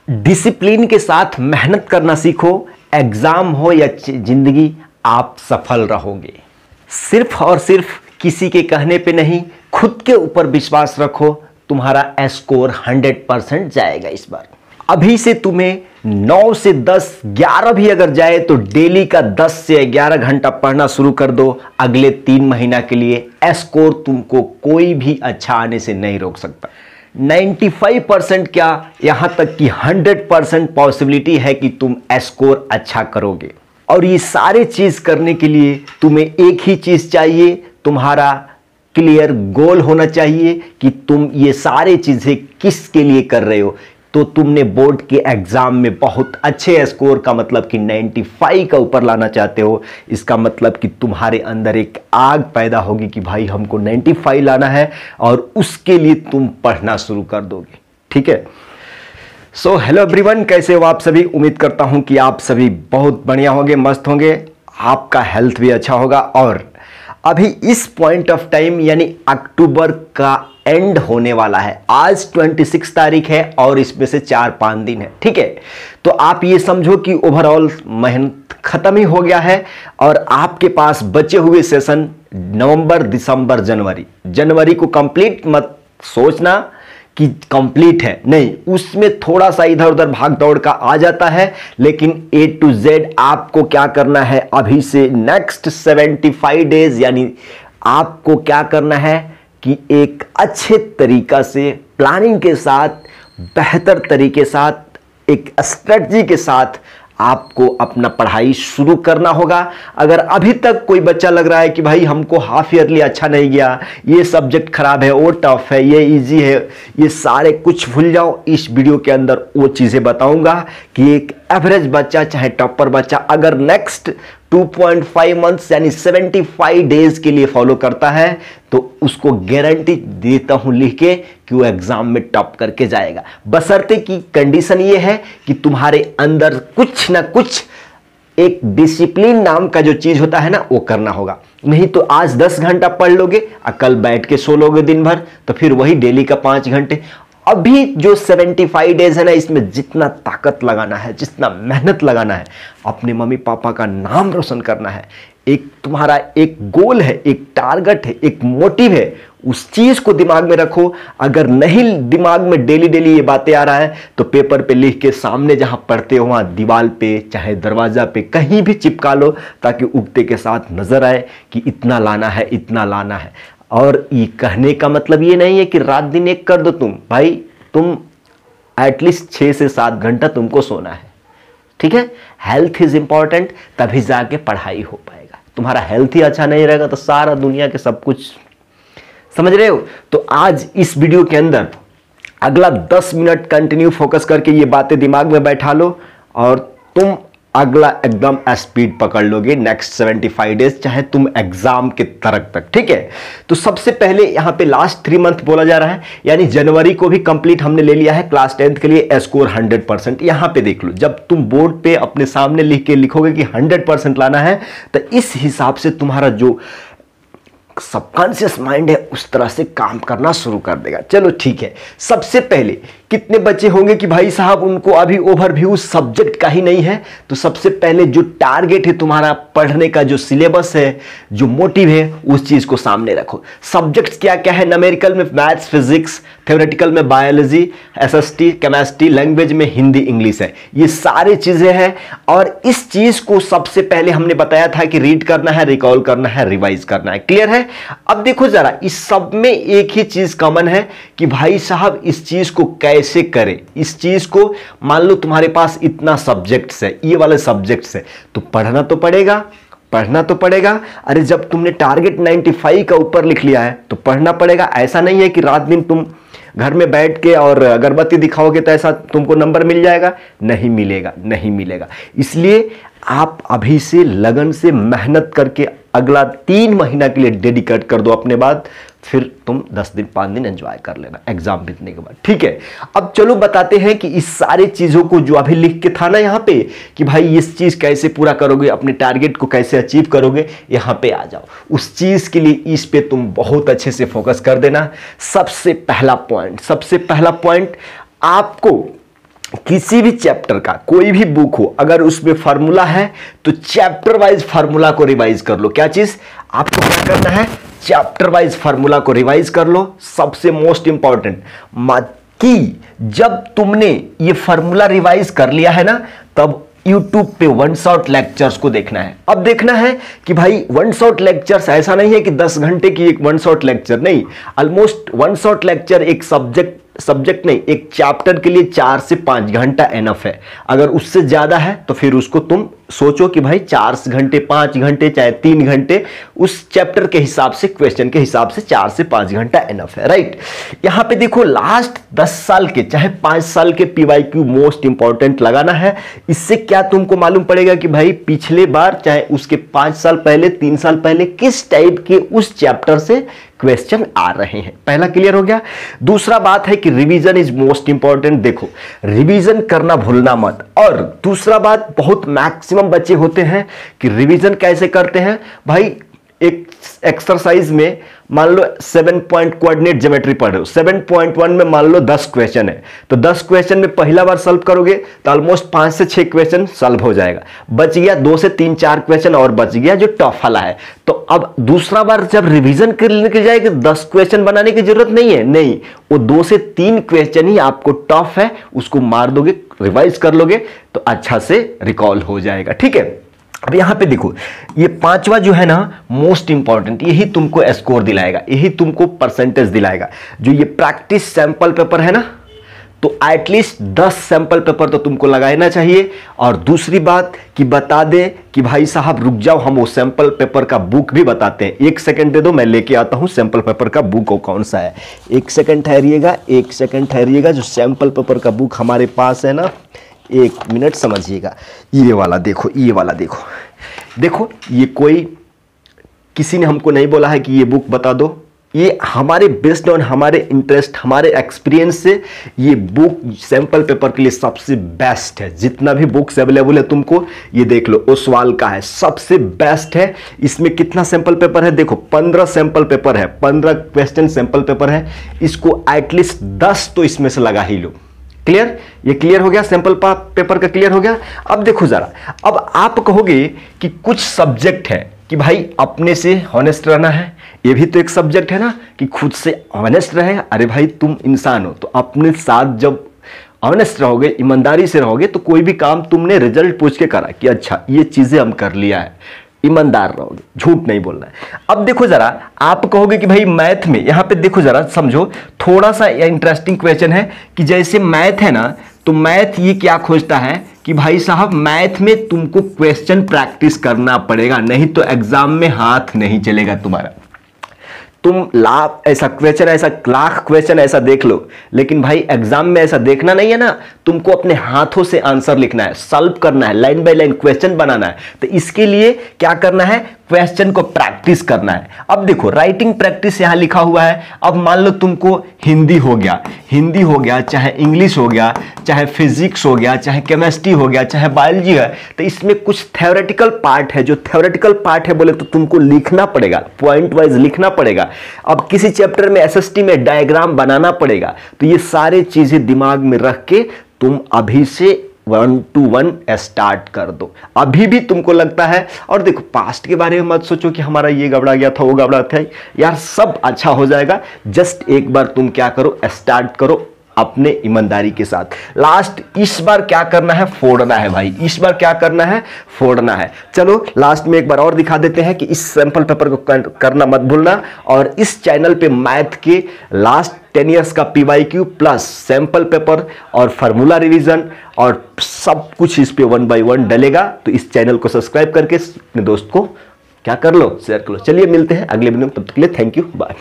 Discipline के साथ मेहनत करना सीखो। एग्जाम हो या जिंदगी, आप सफल रहोगे। सिर्फ और सिर्फ किसी के कहने पे नहीं, खुद के ऊपर विश्वास रखो, तुम्हारा स्कोर 100% जाएगा इस बार। अभी से तुम्हें 9 से 10, 11 भी अगर जाए तो डेली का 10 से 11 घंटा पढ़ना शुरू कर दो। अगले 3 महीना के लिए स्कोर तुमको कोई भी अच्छा आने से नहीं रोक सकता। 95% क्या, यहां तक कि 100% पॉसिबिलिटी है कि तुम स्कोर अच्छा करोगे। और ये सारे चीज करने के लिए तुम्हें एक ही चीज चाहिए, तुम्हारा क्लियर गोल होना चाहिए कि तुम ये सारे चीजें किसके लिए कर रहे हो। तो तुमने बोर्ड के एग्जाम में बहुत अच्छे स्कोर का मतलब कि 95 का ऊपर लाना चाहते हो। इसका मतलब कि तुम्हारे अंदर एक आग पैदा होगी कि भाई हमको 95 लाना है, और उसके लिए तुम पढ़ना शुरू कर दोगे। ठीक है। सो हेलो एवरीवन, कैसे हो आप सभी। उम्मीद करता हूं कि आप सभी बहुत बढ़िया होंगे, मस्त होंगे, आपका हेल्थ भी अच्छा होगा। और अभी इस पॉइंट ऑफ टाइम यानी अक्टूबर का एंड होने वाला है। आज 26 तारीख है और इसमें से 4-5 दिन है। ठीक है। तो आप ये समझो कि ओवरऑल मेहनत खत्म ही हो गया है, और आपके पास बचे हुए सेशन नवंबर, दिसंबर, जनवरी को कंप्लीट मत सोचना कि कंप्लीट है, नहीं, उसमें थोड़ा सा इधर उधर भाग दौड़ का आ जाता है। लेकिन A to Z आपको क्या करना है, अभी से नेक्स्ट 75 डेज यानी आपको क्या करना है कि एक अच्छे तरीका से प्लानिंग के साथ, बेहतर तरीके साथ, एक स्ट्रेटजी के साथ आपको अपना पढ़ाई शुरू करना होगा। अगर अभी तक कोई बच्चा लग रहा है कि भाई हमको हाफ ईयरली अच्छा नहीं गया, ये सब्जेक्ट खराब है, वो टफ है, ये इजी है, ये सारे कुछ भूल जाओ। इस वीडियो के अंदर वो चीज़ें बताऊंगा कि एक एवरेज बच्चा चाहे टॉपर बच्चा अगर नेक्स्ट 2.5 मंथ्स यानी 75 डेज के लिए फॉलो करता है तो उसको गारंटी देता हूं लिख के कि वो एग्जाम में टॉप करके जाएगा। बशर्ते कि कंडीशन ये है कि तुम्हारे अंदर कुछ ना कुछ एक डिसिप्लिन नाम का जो चीज होता है ना, वो करना होगा। नहीं तो आज 10 घंटा पढ़ लोगे और कल बैठ के सो लोगे दिन भर, तो फिर वही डेली का 5 घंटे। अभी जो 75 डेज है ना, इसमें जितना ताकत लगाना है, जितना मेहनत लगाना है, अपने मम्मी पापा का नाम रोशन करना है, एक तुम्हारा एक गोल है, एक टारगेट है, एक मोटिव है, उस चीज को दिमाग में रखो। अगर नहीं दिमाग में डेली डेली ये बातें आ रहा है तो पेपर पे लिख के सामने जहां पढ़ते हो वहां दीवार पे चाहे दरवाजा पे कहीं भी चिपका लो, ताकि उगते के साथ नजर आए कि इतना लाना है, इतना लाना है। और ये कहने का मतलब ये नहीं है कि रात दिन एक कर दो तुम, भाई तुम एटलीस्ट 6 से 7 घंटा तुमको सोना है। ठीक है। हेल्थ इज इंपॉर्टेंट, तभी जाके पढ़ाई हो पाएगा। तुम्हारा हेल्थ ही अच्छा नहीं रहेगा तो सारा दुनिया के सब कुछ, समझ रहे हो। तो आज इस वीडियो के अंदर अगला 10 मिनट कंटिन्यू फोकस करके ये बातें दिमाग में बैठा लो, और तुम अगला एकदम स्पीड पकड़ लोगे नेक्स्ट 75 डेज, चाहे तुम एग्जाम के तरक तक। ठीक है। तो सबसे पहले यहां पे लास्ट 3 मंथ बोला जा रहा है, यानी जनवरी को भी कंप्लीट हमने ले लिया है। क्लास 10th के लिए स्कोर 100%। यहां पे देख लो, जब तुम बोर्ड पे अपने सामने लिख के लिखोगे कि 100% लाना है, तो इस हिसाब से तुम्हारा जो सबकॉन्शियस माइंड है उस तरह से काम करना शुरू कर देगा। चलो ठीक है। सबसे पहले कितने बच्चे होंगे कि भाई साहब उनको अभी ओवरव्यू सब्जेक्ट का ही नहीं है, तो सबसे पहले जो टारगेट है तुम्हारा पढ़ने का, जो सिलेबस है, जो मोटिव है, उस चीज को सामने रखो। सब्जेक्ट्स क्या क्या है, न्यूमेरिकल में मैथ्स फिजिक्स, थ्योरेटिकल में बायोलॉजी, एसएसटी केमिस्ट्री, लैंग्वेज में हिंदी इंग्लिश है, ये सारी चीजें हैं। और इस चीज को सबसे पहले हमने बताया था कि रीड करना है, रिकॉल करना है, रिवाइज करना है। क्लियर है। अब देखो जरा, इस सब में एक ही चीज कॉमन है कि भाई साहब इस चीज को कैसे करें। इस चीज को मान लो तुम्हारे पास इतना सब्जेक्ट्स है, ये वाले सब्जेक्ट्स है, तो पढ़ना तो पड़ेगा, पढ़ना तो पड़ेगा। अरे जब तुमने टारगेट 95 का ऊपर लिख लिया है तो पढ़ना पड़ेगा। ऐसा नहीं है कि रात दिन तुम घर में बैठ के और अगरबत्ती दिखाओगे तो ऐसा तुमको नंबर मिल जाएगा, नहीं मिलेगा, नहीं मिलेगा। इसलिए आप अभी से लगन से मेहनत करके अगला 3 महीना के लिए डेडिकेट कर दो अपने बाद, फिर तुम 10 दिन 5 दिन एंजॉय कर लेना एग्जाम बीतने के बाद। ठीक है। अब चलो बताते हैं कि इस सारे चीजों को जो अभी लिख के था ना यहां पे कि भाई इस चीज कैसे पूरा करोगे, अपने टारगेट को कैसे अचीव करोगे, यहां पे आ जाओ। उस चीज के लिए इस पे तुम बहुत अच्छे से फोकस कर देना। सबसे पहला पॉइंट आपको किसी भी चैप्टर का कोई भी बुक हो, अगर उसमें फार्मूला है तो चैप्टर वाइज फार्मूला को रिवाइज कर लो। क्या चीज आपको क्या करना है, चैप्टर वाइज फार्मूला को रिवाइज कर लो। सबसे मोस्ट इंपॉर्टेंट कि जब तुमने ये फार्मूला रिवाइज कर लिया है ना, तब YouTube पे वन शॉट लेक्चर्स को देखना है। अब देखना है कि भाई वन शॉट लेक्चर्स ऐसा नहीं है कि 10 घंटे की एक वन शॉट लेक्चर, नहीं, ऑलमोस्ट वन शॉट लेक्चर एक सब्जेक्ट नहीं, एक चैप्टर के लिए 4 से 5 घंटा एनफ है। अगर उससे ज्यादा है तो फिर उसको तुम सोचो कि भाई 4 घंटे, 5 घंटे, चाहे 3 घंटे, उस चैप्टर के हिसाब से, क्वेश्चन के हिसाब से 4 से 5 घंटा एनफ है, राइट। यहां पे देखो लास्ट 10 साल के चाहे 5 साल के PYQ मोस्ट इंपॉर्टेंट लगाना है। इससे क्या तुमको मालूम पड़ेगा कि भाई पिछले बार चाहे उसके 5 साल पहले, 3 साल पहले किस टाइप के उस चैप्टर से क्वेश्चन आ रहे हैं। पहला क्लियर हो गया। दूसरा बात है कि रिवीजन इज मोस्ट इंपॉर्टेंट। देखो रिवीजन करना भूलना मत। और दूसरा बात, बहुत मैक्सिमम बच्चे होते हैं कि रिवीजन कैसे करते हैं भाई, एक एक्सरसाइज में मान लो 7 पॉइंट कोऑर्डिनेट ज्योमेट्री पढ़ रहे हो, 7.1 में मान लो 10 क्वेश्चन है, तो 10 क्वेश्चन में पहला बार सॉल्व करोगे तो ऑलमोस्ट 5 से 6 क्वेश्चन सॉल्व हो जाएगा, बच गया 2 से 3-4 क्वेश्चन और बच गया जो टफ वाला है। तो अब दूसरा बार जब रिवीजन करने के जाएगा 10 क्वेश्चन बनाने की जरूरत नहीं है, नहीं, वो 2 से 3 क्वेश्चन ही आपको टफ है, उसको मार दोगे, रिवाइज कर लोगे तो अच्छा से रिकॉल हो जाएगा, ठीक है। अब यहां पे देखो ये 5वां जो है ना मोस्ट इंपॉर्टेंट, यही तुमको स्कोर दिलाएगा, यही तुमको परसेंटेज दिलाएगा। जो ये प्रैक्टिस सैंपल पेपर है ना, तो एटलीस्ट 10 सैंपल पेपर तो तुमको लगाना चाहिए। और दूसरी बात कि बता दे कि भाई साहब रुक जाओ, हम वो सैंपल पेपर का बुक भी बताते हैं। 1 सेकंड दे दो, मैं लेके आता हूं सैंपल पेपर का बुक कौन सा है। 1 सेकंड ठहरिएगा, 1 सेकंड ठहरिएगा। जो सैंपल पेपर का बुक हमारे पास है ना, 1 मिनट समझिएगा, ये वाला देखो, ये वाला देखो, देखो ये कोई किसी ने हमको नहीं बोला है कि ये बुक बता दो, ये हमारे बेस्ड ऑन हमारे इंटरेस्ट, हमारे एक्सपीरियंस से ये बुक सैंपल पेपर के लिए सबसे बेस्ट है। जितना भी बुक्स अवेलेबल है तुमको ये देख लो, ओसवाल का है, सबसे बेस्ट है। इसमें कितना सैंपल पेपर है देखो, 15 सैंपल पेपर है, 15 क्वेश्चन सैंपल पेपर है। इसको एटलीस्ट 10 तो इसमें से लगा ही लो। क्लियर, ये क्लियर हो गया, सैंपल पेपर का क्लियर हो गया। अब देखो जरा, अब आप कहोगे कि कुछ सब्जेक्ट है कि भाई अपने से हॉनेस्ट रहना है, ये भी तो एक सब्जेक्ट है ना कि खुद से ऑनेस्ट रहे। अरे भाई तुम इंसान हो, तो अपने साथ जब ऑनेस्ट रहोगे, ईमानदारी से रहोगे, तो कोई भी काम तुमने रिजल्ट पूछ के करा कि अच्छा ये चीजें हम कर लिया है, ईमानदार रहोगे, झूठ नहीं बोलना है। अब देखो जरा, आप कहोगे कि भाई मैथ में, यहां पे देखो जरा समझो, थोड़ा सा इंटरेस्टिंग क्वेश्चन है कि जैसे मैथ है ना, तो मैथ ये क्या खोजता है कि भाई साहब मैथ में तुमको क्वेश्चन प्रैक्टिस करना पड़ेगा, नहीं तो एग्जाम में हाथ नहीं चलेगा तुम्हारा। तुम लाख ऐसा क्वेश्चन, ऐसा लाख क्वेश्चन ऐसा देख लो, लेकिन भाई एग्जाम में ऐसा देखना नहीं है ना, तुमको अपने हाथों से आंसर लिखना है, सॉल्व करना है, लाइन बाय लाइन क्वेश्चन बनाना है। तो इसके लिए क्या करना है, क्वेश्चन को प्रैक्टिस करना है। अब देखो राइटिंग प्रैक्टिस यहां लिखा हुआ है। अब मान लो तुमको हिंदी हो गया, चाहे इंग्लिश हो गया, चाहे फिजिक्स हो गया, चाहे केमिस्ट्री हो गया, चाहे बायोलॉजी है, तो इसमें कुछ थ्योरेटिकल पार्ट है। जो थ्योरेटिकल पार्ट है बोले तो तुमको लिखना पड़ेगा, पॉइंट वाइज लिखना पड़ेगा। अब किसी चैप्टर में SST में डायग्राम बनाना पड़ेगा। तो ये सारी चीजें दिमाग में रख के तुम अभी से 1 to 1 स्टार्ट कर दो। अभी भी तुमको लगता है, और देखो पास्ट के बारे में मत सोचो कि हमारा ये गड़बड़ा गया था, वो गड़बड़ा था, यार सब अच्छा हो जाएगा। जस्ट एक बार तुम क्या करो, स्टार्ट करो अपने ईमानदारी के साथ। लास्ट इस बार क्या करना है, फोड़ना है भाई, इस बार क्या करना है, फोड़ना है। चलो लास्ट में एक बार और दिखा देते हैं कि इस सैंपल पेपर को करना मत भूलना। और इस चैनल पे मैथ के लास्ट 10 इयर्स का PYQ प्लस सैंपल पेपर और फार्मूला रिवीजन और सब कुछ इस पे 1 by 1 डलेगा। तो इस चैनल को सब्सक्राइब करके अपने दोस्त को क्या कर लो, शेयर कर लो। चलिए मिलते हैं अगले वीडियो में, तब तक के लिए थैंक यू, बाय।